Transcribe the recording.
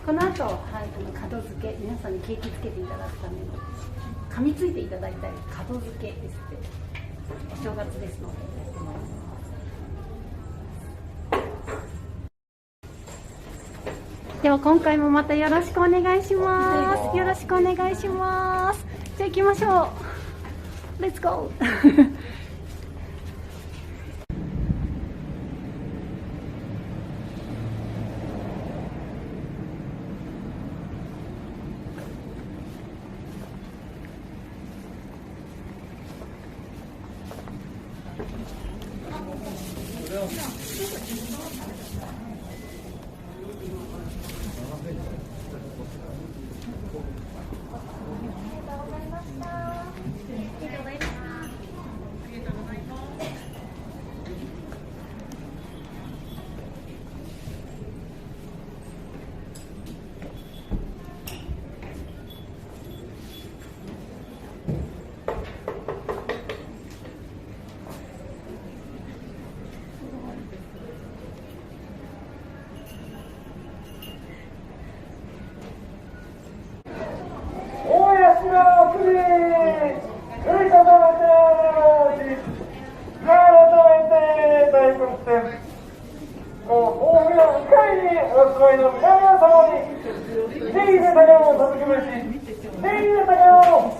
この後、はい、門付け、皆さんにケーキつけていただくための噛みついていただいたり門付けですって。お正月ですので。では今回もまたよろしくお願いします。よろしくお願いします。じゃあ行きましょう。レッツゴー。ぜひ皆様をお届けし、ぜひ皆様を